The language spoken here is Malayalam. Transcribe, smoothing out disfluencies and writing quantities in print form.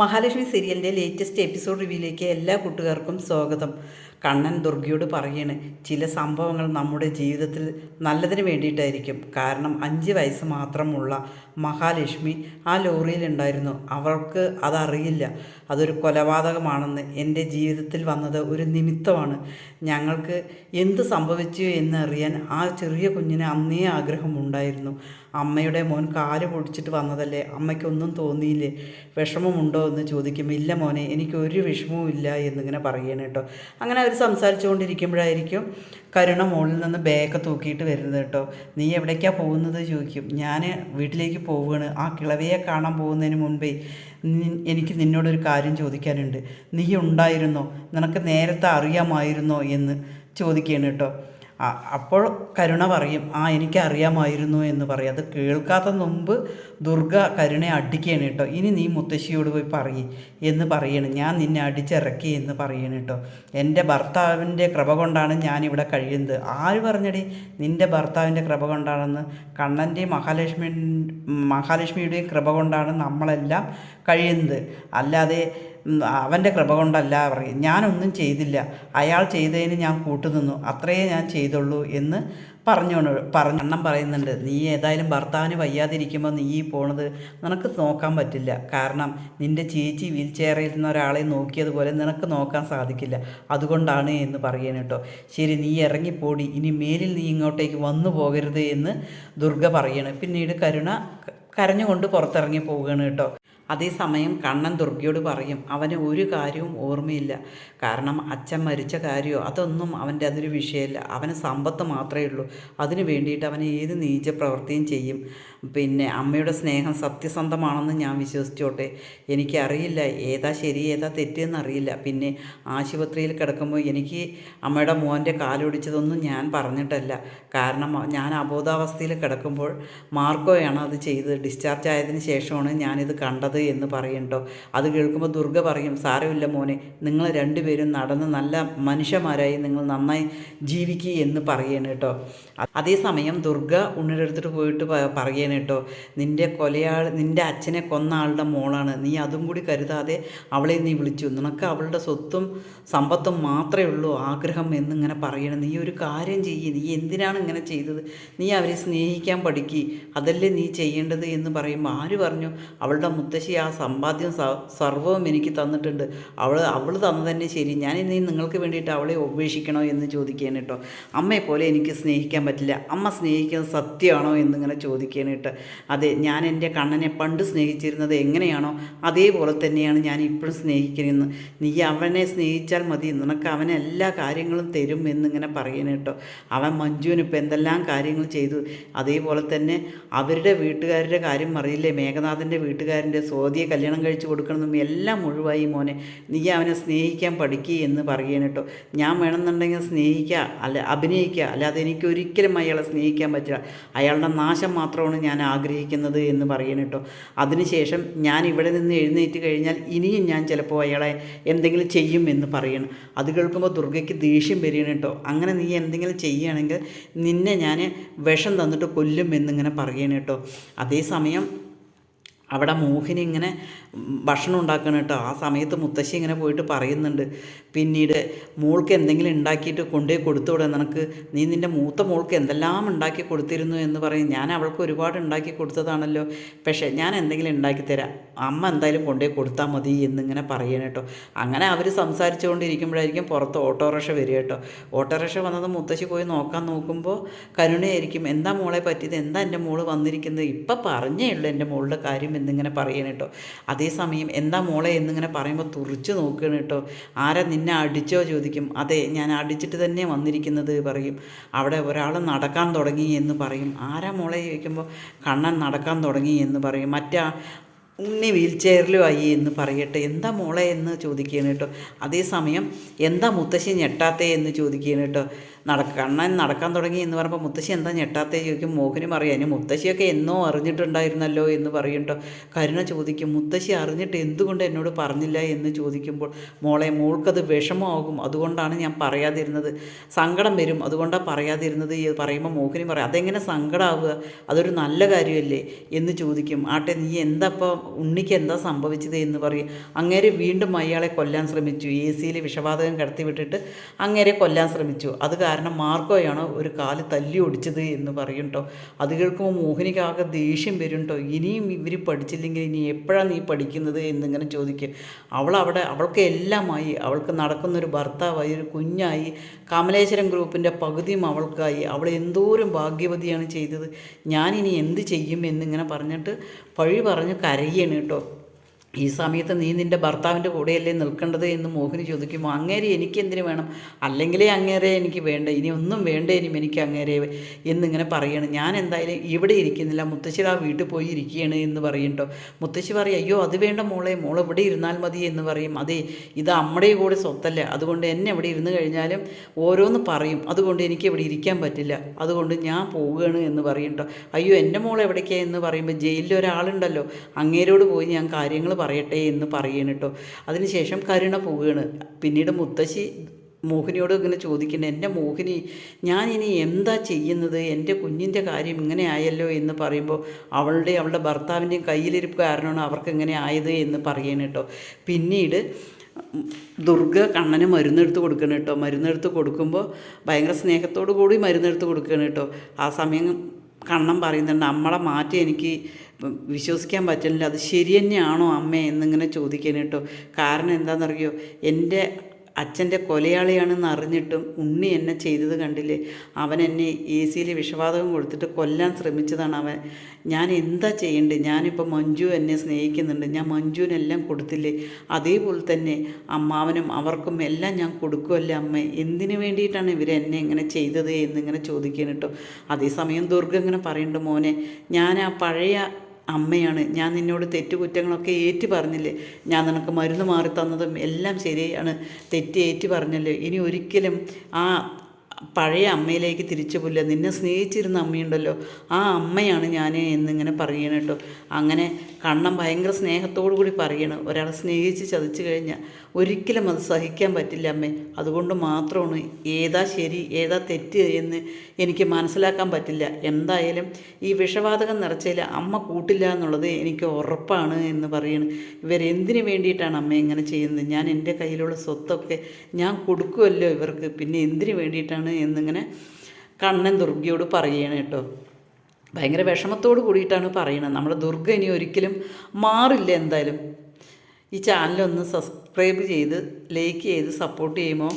മഹാലക്ഷ്മി സീരിയലിൻ്റെ ലേറ്റസ്റ്റ് എപ്പിസോഡ് റിവ്യൂയിലേക്ക് എല്ലാ കൂട്ടുകാർക്കും സ്വാഗതം. കണ്ണൻ ദുർഗയോട് പറയാണ്, ചില സംഭവങ്ങൾ നമ്മുടെ ജീവിതത്തിൽ നല്ലതിന് വേണ്ടിയിട്ടായിരിക്കും. കാരണം 5 വയസ്സ് മാത്രമുള്ള മഹാലക്ഷ്മി ആ ലോറിയിലുണ്ടായിരുന്നു. അവൾക്ക് അതറിയില്ല അതൊരു കൊലപാതകമാണെന്ന്. എൻ്റെ ജീവിതത്തിൽ വന്നത് ഒരു നിമിത്തമാണ്. ഞങ്ങൾക്ക് എന്ത് സംഭവിച്ചു എന്നറിയാൻ ആ ചെറിയ കുഞ്ഞിന് അന്നേ ആഗ്രഹമുണ്ടായിരുന്നു. അമ്മയുടെ മോൻ കാല് പൊടിച്ചിട്ട് വന്നതല്ലേ, അമ്മയ്ക്കൊന്നും തോന്നിയില്ലേ, വിഷമമുണ്ടോ എന്ന് ചോദിക്കുമ്പോൾ ഇല്ല മോനെ, എനിക്കൊരു വിഷമവും ഇല്ല എന്നിങ്ങനെ പറയണം കേട്ടോ. അങ്ങനെ അവർ സംസാരിച്ചു കൊണ്ടിരിക്കുമ്പോഴായിരിക്കും കരുണ മുകളിൽ നിന്ന് ബാഗൊക്കെ തൂക്കിയിട്ട് വരുന്നത് കേട്ടോ. നീ എവിടേക്കാണ് പോകുന്നത് ചോദിക്കും. ഞാൻ വീട്ടിലേക്ക് പോവുകയാണ്. ആ കിളവിയെ കാണാൻ പോകുന്നതിന് മുൻപേ എനിക്ക് നിന്നോടൊരു കാര്യം ചോദിക്കാനുണ്ട്. നീ ഉണ്ടായിരുന്നോ, നിനക്ക് നേരത്തെ അറിയാമായിരുന്നോ എന്ന് ചോദിക്കുകയാണ് കേട്ടോ. അപ്പോൾ കരുണ പറയും, എനിക്കറിയാമായിരുന്നു എന്ന് പറയും. അത് കേൾക്കാത്ത മുമ്പ് ദുർഗ കരുണയെ അടിക്കുകയാണ് കേട്ടോ. ഇനി നീ മുത്തശ്ശിയോട് പോയി പറയും എന്ന് പറയണം, ഞാൻ നിന്നെ അടിച്ചിറക്കി എന്ന് പറയണം കേട്ടോ. എൻ്റെ ഭർത്താവിൻ്റെ കൃപ കൊണ്ടാണ് ഞാനിവിടെ കഴിയുന്നത്. ആര് പറഞ്ഞടി നിൻ്റെ ഭർത്താവിൻ്റെ കൃപ കൊണ്ടാണെന്ന്? കണ്ണൻ്റെയും മഹാലക്ഷ്മിയുടെയും കൃപ കൊണ്ടാണ് നമ്മളെല്ലാം കഴിയുന്നത്, അല്ലാതെ അവൻ്റെ കൃപ കൊണ്ടല്ല പറയും. ഞാനൊന്നും ചെയ്തില്ല, അയാൾ ചെയ്തതിന് ഞാൻ കൂട്ടുനിന്നു, അത്രയേ ഞാൻ ചെയ്തുള്ളൂ എന്ന് അണ്ണം പറയുന്നുണ്ട്. നീ ഏതായാലും ഭർത്താവിന് വയ്യാതിരിക്കുമ്പോൾ നീ പോണത് നിനക്ക് നോക്കാൻ പറ്റില്ല. കാരണം നിൻ്റെ ചേച്ചി വീൽ ചെയറിൽ ഇരുന്ന ഒരാളെ നോക്കിയതുപോലെ നിനക്ക് നോക്കാൻ സാധിക്കില്ല, അതുകൊണ്ടാണ് എന്ന് പറയണം കേട്ടോ. ശരി, നീ ഇറങ്ങിപ്പോടി, ഇനി മേലിൽ നീ ഇങ്ങോട്ടേക്ക് വന്നു പോകരുത് എന്ന് ദുർഗ പറയണം. പിന്നീട് കരുണ കരഞ്ഞുകൊണ്ട് പുറത്തിറങ്ങി പോവുകയാണ് കേട്ടോ. അതേസമയം കണ്ണൻ ദുർഗയോട് പറയും, അവന് ഒരു കാര്യവും ഓർമ്മയില്ല. കാരണം അച്ഛൻ മരിച്ച കാര്യമോ അതൊന്നും അവൻ്റെ അതൊരു വിഷയമല്ല. അവന് സമ്പത്ത് മാത്രമേ ഉള്ളൂ. അതിന് വേണ്ടിയിട്ട് അവൻ ഏത് നീച പ്രവൃത്തിയും ചെയ്യും. പിന്നെ അമ്മയുടെ സ്നേഹം സത്യസന്ധമാണെന്ന് ഞാൻ വിശ്വസിച്ചോട്ടെ. എനിക്കറിയില്ല ഏതാ ശരി ഏതാ തെറ്റെന്നറിയില്ല. പിന്നെ ആശുപത്രിയിൽ കിടക്കുമ്പോൾ എനിക്ക് അമ്മയുടെ മോൻ്റെ കാലൊടിച്ചതൊന്നും ഞാൻ പറഞ്ഞിട്ടല്ല. കാരണം ഞാൻ അബോധാവസ്ഥയിൽ കിടക്കുമ്പോൾ മാർക്കോയാണ് അത് ചെയ്തത്. ഡിസ്ചാർജ് ആയതിനു ശേഷമാണ് ഞാനിത് കണ്ടത് എന്ന് പറയണ്ടോ. അത് കേൾക്കുമ്പോൾ ദുർഗ പറയും, സാരമില്ല മോനെ, നിങ്ങൾ രണ്ടുപേരും നടന്ന് നല്ല മനുഷ്യന്മാരായി നിങ്ങൾ നന്നായി ജീവിക്കുക എന്ന് പറയണം കേട്ടോ. അതേസമയം ദുർഗ ഉണ്ണിയുടെ പോയിട്ട് പറയണം കേട്ടോ, നിൻ്റെ അച്ഛനെ കൊന്ന ആളുടെ മോളാണ് നീ, അതും കൂടി കരുതാതെ അവളെ നീ വിളിച്ചു. നിനക്ക് അവളുടെ സ്വത്തും സമ്പത്തും മാത്രമേ ഉള്ളൂ ആഗ്രഹം എന്നിങ്ങനെ പറയണം. നീ ഒരു കാര്യം ചെയ്യ്, നീ എന്തിനാണ് ഇങ്ങനെ ചെയ്തത്? നീ അവരെ സ്നേഹിക്കാൻ പഠിക്കുക, അതല്ലേ നീ ചെയ്യേണ്ടത് എന്ന് പറയുമ്പോൾ ആര് പറഞ്ഞു? അവളുടെ മുത്തശ്ശി ആ സമ്പാദ്യം സർവ്വവും എനിക്ക് തന്നിട്ടുണ്ട്, അവൾ തന്നു തന്നെ ശരി, ഞാൻ ഇനി നിങ്ങൾക്ക് വേണ്ടിയിട്ട് അവളെ ഉപേക്ഷിക്കണോ എന്ന് ചോദിക്കുകയാണ് കേട്ടോ. അമ്മയെപ്പോലെ എനിക്ക് സ്നേഹിക്കാൻ പറ്റില്ല, അമ്മ സ്നേഹിക്കുന്നത് സത്യമാണോ എന്നിങ്ങനെ ചോദിക്കുകയാണ് കേട്ടോ. അതെ, ഞാൻ എൻ്റെ കണ്ണനെ പണ്ട് സ്നേഹിച്ചിരുന്നത് എങ്ങനെയാണോ അതേപോലെ തന്നെയാണ് ഞാൻ ഇപ്പോഴും സ്നേഹിക്കുന്നത്. നീ അവനെ സ്നേഹിച്ചാൽ മതി, നിനക്ക് അവനെ എല്ലാ കാര്യങ്ങളും തരും എന്നിങ്ങനെ പറയണം കേട്ടോ. അവൻ മഞ്ജുവിന് ഇപ്പം എന്തെല്ലാം കാര്യങ്ങൾ ചെയ്തു. അതേപോലെ തന്നെ അവരുടെ വീട്ടുകാരുടെ കാര്യം അറിയില്ലേ, മേഘനാഥൻ്റെ വീട്ടുകാരൻ്റെ സ്വാതിയെ കല്യാണം കഴിച്ച് കൊടുക്കണമെന്നും എല്ലാം ഒഴിവായി മോനെ, നീ അവനെ സ്നേഹിക്കാൻ പഠിക്കുക എന്ന് പറയണം കേട്ടോ. ഞാൻ വേണമെന്നുണ്ടെങ്കിൽ സ്നേഹിക്കുക, അഭിനയിക്കുക, അല്ലാതെ എനിക്കൊരിക്കലും അയാളെ സ്നേഹിക്കാൻ പറ്റില്ല. അയാളുടെ നാശം മാത്രമാണ് ഞാൻ ആഗ്രഹിക്കുന്നത് എന്ന് പറയണം കേട്ടോ. അതിനുശേഷം ഞാൻ ഇവിടെ നിന്ന് എഴുന്നേറ്റ് കഴിഞ്ഞാൽ ഇനിയും ഞാൻ ചിലപ്പോൾ അയാളെ എന്തെങ്കിലും ചെയ്യും എന്ന് പറയണം. അത് കേൾക്കുമ്പോൾ ദുർഗയ്ക്ക് ദേഷ്യം വരികയാണ് കേട്ടോ. അങ്ങനെ നീ എന്തെങ്കിലും ചെയ്യുകയാണെങ്കിൽ നിന്നെ ഞാൻ വിഷം തന്നിട്ട് കൊല്ലും എന്നിങ്ങനെ പറയണം കേട്ടോ. അതേസമയം അവിടെ മോഹിനി ഇങ്ങനെ ഭക്ഷണം ഉണ്ടാക്കണം കേട്ടോ. ആ സമയത്ത് മുത്തശ്ശി ഇങ്ങനെ പോയിട്ട് പറയുന്നുണ്ട്, പിന്നീട് മോൾക്ക് എന്തെങ്കിലും ഉണ്ടാക്കിയിട്ട് കൊണ്ടുപോയി കൊടുത്തുവിടെ, നിനക്ക് നീ നിൻ്റെ മൂത്ത മോൾക്ക് എന്തെല്ലാം ഉണ്ടാക്കി കൊടുത്തിരുന്നു എന്ന് പറയും. ഞാൻ അവൾക്ക് ഒരുപാട് ഉണ്ടാക്കി കൊടുത്തതാണല്ലോ, പക്ഷേ ഞാൻ എന്തെങ്കിലും ഉണ്ടാക്കി തരാം, അമ്മ എന്തായാലും കൊണ്ടുപോയി കൊടുത്താൽ മതി എന്നിങ്ങനെ പറയണം കേട്ടോ. അങ്ങനെ അവർ സംസാരിച്ചു കൊണ്ടിരിക്കുമ്പോഴായിരിക്കും പുറത്ത് ഓട്ടോറിക്ഷ വരിക കേട്ടോ. ഓട്ടോറിക്ഷ വന്നത് മുത്തശ്ശി പോയി നോക്കുമ്പോൾ കരുണയായിരിക്കും, എന്താ മോളെ പറ്റിയത്, എന്താ എൻ്റെ മോള് വന്നിരിക്കുന്നത്, ഇപ്പം പറഞ്ഞേ ഉള്ളൂ എൻ്റെ മോളുടെ കാര്യം എന്നിങ്ങനെ പറയണം കേട്ടോ. അതേസമയം എന്താ മോളെ എന്നിങ്ങനെ പറയുമ്പോൾ തുറിച്ച് നോക്കുകയാണ് കേട്ടോ. ആരാ നിന്നെ അടിച്ചോ ചോദിക്കും. അതെ, ഞാൻ അടിച്ചിട്ട് തന്നെ വന്നിരിക്കുന്നത് പറയും. അവിടെ ഒരാൾ നടക്കാൻ തുടങ്ങി എന്ന് പറയും. ആരാ മോളെ ചോദിക്കുമ്പോൾ കണ്ണൻ നടക്കാൻ തുടങ്ങി എന്ന് പറയും. ഉണ്ണി വീൽ ചെയറിലുമായി എന്ന് പറയട്ടെ. എന്താ മോളെ എന്ന് ചോദിക്കുകയാണ് കേട്ടോ. അതേസമയം എന്താ മുത്തശ്ശി ഞെട്ടാത്തേ എന്ന് ചോദിക്കുകയാണ് കേട്ടോ. കണ്ണൻ നടക്കാൻ തുടങ്ങി എന്ന് പറയുമ്പോൾ മുത്തശ്ശി എന്താ ഞെട്ടാത്തേ ചോദിക്കും. മോഹിനി പറയും അതിന് മുത്തശ്ശിയൊക്കെ എന്നോ അറിഞ്ഞിട്ടുണ്ടായിരുന്നല്ലോ എന്ന് പറയും കേട്ടോ. കരുണ ചോദിക്കും മുത്തശ്ശി അറിഞ്ഞിട്ട് എന്തുകൊണ്ട് എന്നോട് പറഞ്ഞില്ല എന്ന് ചോദിക്കുമ്പോൾ മോളെ മോൾക്കത് വിഷമമാകും, അതുകൊണ്ടാണ് ഞാൻ പറയാതിരുന്നത്, സങ്കടം വരും അതുകൊണ്ടാണ് പറയാതിരുന്നത് പറയുമ്പോൾ മോഹിനി പറയും അതെങ്ങനെ സങ്കടമാവുക, അതൊരു നല്ല കാര്യമല്ലേ എന്ന് ചോദിക്കും. ആട്ടെ നീ എന്താ ഇപ്പോൾ ഉണ്ണിക്ക് എന്താ സംഭവിച്ചത് എന്ന് പറയും. അങ്ങേരെ വീണ്ടും അയാളെ കൊല്ലാൻ ശ്രമിച്ചു, AC-യിൽ വിഷവാതകം കിടത്തി വിട്ടിട്ട് അങ്ങേരെ കൊല്ലാൻ ശ്രമിച്ചു, അത് കാരണം മാർക്കോയാണ് ഒരു കാല് തല്ലി ഒടിച്ചത് എന്ന് പറയും കേട്ടോ. അത് കേൾക്കുമ്പോൾ മോഹിനിക്കാകെ ദേഷ്യം വരും കേട്ടോ. ഇനിയും ഇവർ പഠിച്ചില്ലെങ്കിൽ ഇനി എപ്പോഴാണ് നീ പഠിക്കുന്നത് എന്നിങ്ങനെ ചോദിക്കും. അവൾക്ക് എല്ലാമായി, അവൾക്ക് നടക്കുന്നൊരു ഭർത്താവായി, ഒരു കുഞ്ഞായി, കമലേശ്വരം ഗ്രൂപ്പിൻ്റെ പകുതിയും അവൾക്കായി, അവൾ എന്തോരം ഭാഗ്യവതിയാണ് ചെയ്തത്, ഞാനിനി എന്ത് ചെയ്യും എന്നിങ്ങനെ പറഞ്ഞിട്ട് പഴി പറഞ്ഞ് കരയാണ് കേട്ടോ. ഈ സമയത്ത് നീ നിൻ്റെ ഭർത്താവിൻ്റെ കൂടെയല്ലേ നിൽക്കേണ്ടത് എന്ന് മോഹിനി ചോദിക്കുമ്പോൾ അങ്ങേരെ എനിക്കെന്തിനു വേണം, അല്ലെങ്കിലേ അങ്ങേരെ എനിക്ക് വേണ്ട, ഇനി ഒന്നും വേണ്ട ഇനിയും എനിക്ക് അങ്ങേരെ എന്നിങ്ങനെ പറയണം. ഞാൻ എന്തായാലും ഇവിടെ ഇരിക്കുന്നില്ല, മുത്തശ്ശി ആ വീട്ടിൽ പോയി ഇരിക്കുകയാണ് എന്ന് പറയും കേട്ടോ. മുത്തശ്ശി പറയും അയ്യോ അത് വേണ്ട മോളെ, മോൾ ഇവിടെ ഇരുന്നാൽ മതി എന്ന് പറയും. അതെ ഇത് അമ്മയുടെ കൂടെ സ്വത്തല്ല, അതുകൊണ്ട് എന്നെ ഇവിടെ ഇരുന്ന് കഴിഞ്ഞാലും ഓരോന്ന് പറയും, അതുകൊണ്ട് എനിക്ക് ഇവിടെ ഇരിക്കാൻ പറ്റില്ല, അതുകൊണ്ട് ഞാൻ പോവുകയാണ് എന്ന് പറയും കേട്ടോ. അയ്യോ എൻ്റെ മോൾ എവിടേക്കാണ് എന്ന് പറയുമ്പോൾ ജയിലിൽ ഒരാളുണ്ടല്ലോ, അങ്ങേരോട് പോയി ഞാൻ കാര്യങ്ങൾ പറയട്ടെ എന്ന് പറയണം കേട്ടോ. അതിനുശേഷം കരുണ പോവുകയാണ്. പിന്നീട് മുത്തശ്ശി മോഹിനിയോട് ഇങ്ങനെ ചോദിക്കുന്നത് എൻ്റെ മോഹിനി ഞാൻ ഇനി എന്താ ചെയ്യുന്നത്, എൻ്റെ കുഞ്ഞിൻ്റെ കാര്യം ഇങ്ങനെ ആയല്ലോ എന്ന് പറയുമ്പോൾ അവളുടെ ഭർത്താവിൻ്റെയും കയ്യിലിരിപ്പ് കാരണമാണ് അവർക്ക് ഇങ്ങനെ ആയത് എന്ന് പറയണം കേട്ടോ. പിന്നീട് ദുർഗ കണ്ണന് മരുന്നെടുത്ത് കൊടുക്കണം കേട്ടോ. മരുന്നെടുത്ത് കൊടുക്കുമ്പോൾ ഭയങ്കര സ്നേഹത്തോടു കൂടി മരുന്നെടുത്ത് കൊടുക്കണം കേട്ടോ. ആ സമയം കണ്ണൻ പറയുന്നുണ്ട് നമ്മളെ മാറ്റി എനിക്ക് വിശ്വസിക്കാൻ പറ്റുന്നില്ല, അത് ശരി തന്നെയാണോ അമ്മേ എന്നിങ്ങനെ ചോദിക്കാൻ കേട്ടോ. കാരണം എന്താണെന്നറിയോ, എൻ്റെ അച്ഛൻ്റെ കൊലയാളിയാണെന്ന് അറിഞ്ഞിട്ടും ഉണ്ണി എന്നെ ചെയ്തത് കണ്ടില്ലേ, അവൻ എന്നെ AC-യിൽ വിഷവാതകം കൊടുത്തിട്ട് കൊല്ലാൻ ശ്രമിച്ചതാണ് അവൻ. ഞാൻ എന്താ ചെയ്യേണ്ടത്, ഞാനിപ്പോൾ മഞ്ജു എന്നെ സ്നേഹിക്കുന്നുണ്ട്, ഞാൻ മഞ്ജുവിനെല്ലാം കൊടുത്തില്ലേ, അതേപോലെ തന്നെ അമ്മാവനും അവർക്കും എല്ലാം ഞാൻ കൊടുക്കുമല്ലേ അമ്മ, എന്തിനു വേണ്ടിയിട്ടാണ് ഇവരെന്നെ ഇങ്ങനെ ചെയ്തത് എന്നിങ്ങനെ ചോദിക്കാൻ കേട്ടോ. അതേസമയം ദുർഗ ഇങ്ങനെ പറയുന്നുണ്ട് മോനെ ഞാൻ ആ പഴയ അമ്മയാണ്, ഞാൻ നിന്നോട് തെറ്റുകുറ്റങ്ങളൊക്കെ ഏറ്റു പറഞ്ഞില്ലേ, ഞാൻ നിനക്ക് മരുന്ന് മാറി തന്നതും എല്ലാം ശരിയാണ്, തെറ്റ് ഏറ്റു പറഞ്ഞല്ലോ, ഇനി ഒരിക്കലും ആ പഴയ അമ്മയിലേക്ക് തിരിച്ചു പോയില്ല, നിന്നെ സ്നേഹിച്ചിരുന്ന അമ്മയുണ്ടല്ലോ ആ അമ്മയാണ് ഞാൻ എന്നിങ്ങനെ പറയണം കേട്ടോ. അങ്ങനെ കണ്ണൻ ഭയങ്കര സ്നേഹത്തോടു കൂടി പറയണം, ഒരാളെ സ്നേഹിച്ച് ചതിച്ചു കഴിഞ്ഞാൽ ഒരിക്കലും അത് സഹിക്കാൻ പറ്റില്ല അമ്മേ, അതുകൊണ്ട് മാത്രമാണ് ഏതാ ശരി ഏതാ തെറ്റ് എന്ന് എനിക്ക് മനസ്സിലാക്കാൻ പറ്റില്ല, എന്തായാലും ഈ വിഷവാതകം നിറച്ചതിൽ അമ്മ കൂട്ടില്ല എന്നുള്ളത് എനിക്ക് ഉറപ്പാണ് എന്ന് പറയണം. ഇവരെന്തിനു വേണ്ടിയിട്ടാണ് അമ്മ ഇങ്ങനെ ചെയ്യുന്നത്, ഞാൻ എൻ്റെ കയ്യിലുള്ള സ്വത്തൊക്കെ ഞാൻ കൊടുക്കുമല്ലോ ഇവർക്ക്, പിന്നെ എന്തിനു വേണ്ടിയിട്ടാണ് എന്നിങ്ങനെ കണ്ണൻ ദുർഗയോട് പറയണം കേട്ടോ. ഭയങ്കര വിഷമത്തോട് കൂടിയിട്ടാണ് പറയണത്. നമ്മുടെ ദുർഗ ഇനി ഒരിക്കലും മാറില്ല എന്തായാലും. ഈ ചാനലൊന്ന് സബ്സ്ക്രൈബ് ചെയ്ത് ലൈക്ക് ചെയ്ത് സപ്പോർട്ട് ചെയ്യുമോ?